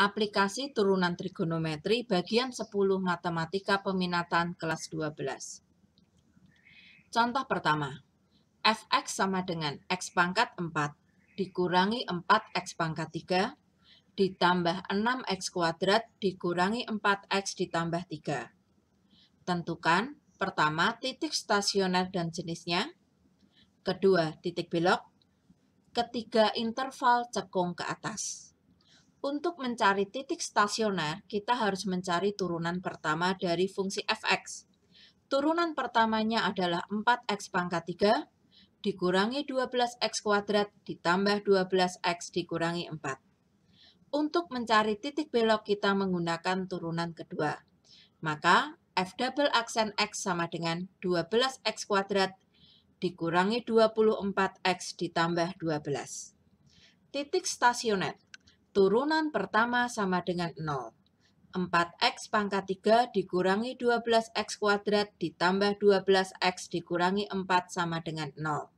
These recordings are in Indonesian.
Aplikasi turunan trigonometri bagian 10 Matematika Peminatan kelas 12. Contoh pertama, fx sama dengan x pangkat 4 dikurangi 4x pangkat 3 ditambah 6x kuadrat dikurangi 4x ditambah 3. Tentukan pertama titik stasioner dan jenisnya, kedua titik belok, ketiga interval cekung ke atas. Untuk mencari titik stasioner, kita harus mencari turunan pertama dari fungsi fx. Turunan pertamanya adalah 4x pangkat 3 dikurangi 12x kuadrat ditambah 12x dikurangi 4. Untuk mencari titik belok, kita menggunakan turunan kedua. Maka f double aksen x sama dengan 12x kuadrat dikurangi 24x ditambah 12. Titik stasioner. Turunan pertama sama dengan 0. 4x pangkat 3 dikurangi 12x kuadrat ditambah 12x dikurangi 4 sama dengan 0.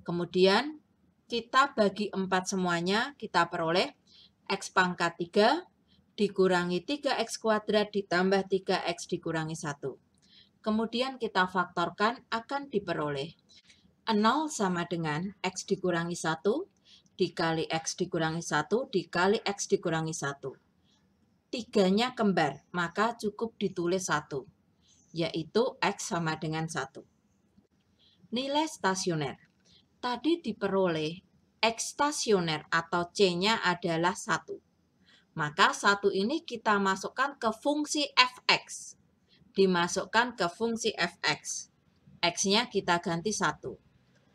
Kemudian kita bagi 4 semuanya, kita peroleh x pangkat 3 dikurangi 3x kuadrat ditambah 3x dikurangi 1. Kemudian kita faktorkan akan diperoleh 0 sama dengan x dikurangi 1 dikali x dikurangi 1 dikali x dikurangi 1. Tiganya kembar, maka cukup ditulis 1, yaitu x sama dengan 1. Nilai stasioner. Tadi diperoleh x stasioner atau C-nya adalah 1. Maka 1 ini kita masukkan ke fungsi fx. Dimasukkan ke fungsi fx. X-nya kita ganti 1.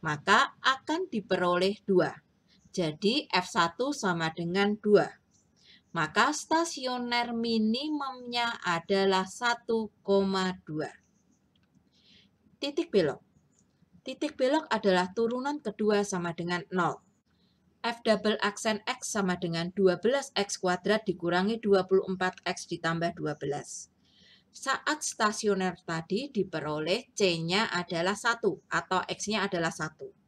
Maka akan diperoleh 2. Jadi F1 sama dengan 2. Maka stasioner minimumnya adalah 1,2. Titik belok. Titik belok adalah turunan kedua sama dengan 0. F double aksen x sama dengan 12x kuadrat dikurangi 24x ditambah 12. Saat stasioner tadi diperoleh C-nya adalah 1 atau X-nya adalah 1.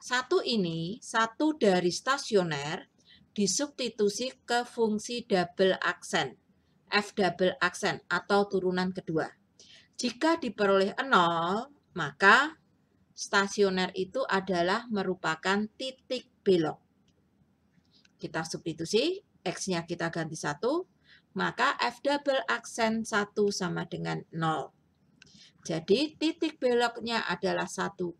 1 ini 1 dari stasioner disubstitusi ke fungsi double aksen, F double aksen atau turunan kedua. Jika diperoleh 0, maka stasioner itu adalah merupakan titik belok. Kita substitusi, X-nya kita ganti 1, maka F double aksen 1 sama dengan 0. Jadi titik beloknya adalah 1,2.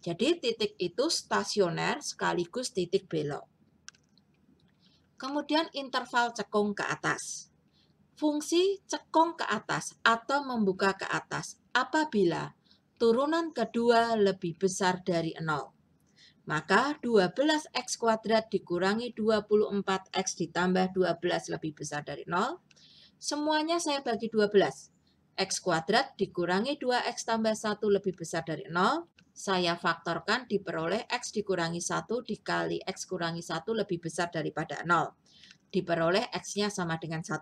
Jadi titik itu stasioner sekaligus titik belok. Kemudian interval cekung ke atas. Fungsi cekung ke atas atau membuka ke atas apabila turunan kedua lebih besar dari 0. Maka 12x kuadrat dikurangi 24x ditambah 12 lebih besar dari 0. Semuanya saya bagi 12. X kuadrat dikurangi 2x tambah 1 lebih besar dari 0. Saya faktorkan diperoleh x dikurangi 1 dikali x kurangi 1 lebih besar daripada 0. Diperoleh x-nya sama dengan 1.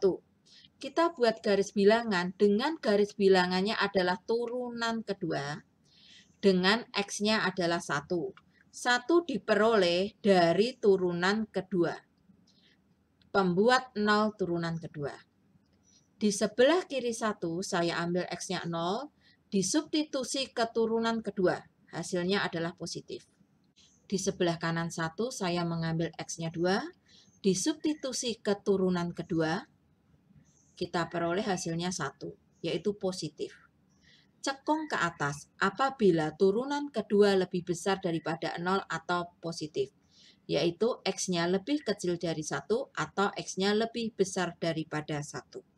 Kita buat garis bilangan dengan garis bilangannya adalah turunan kedua dengan x-nya adalah 1. 1 diperoleh dari turunan kedua. Pembuat 0 turunan kedua. Di sebelah kiri 1 saya ambil x-nya 0, disubstitusi ke turunan kedua. Hasilnya adalah positif. Di sebelah kanan 1 saya mengambil x-nya 2, disubstitusi ke turunan kedua. Kita peroleh hasilnya 1, yaitu positif. Cekung ke atas apabila turunan kedua lebih besar daripada 0 atau positif, yaitu x-nya lebih kecil dari 1 atau x-nya lebih besar daripada 1.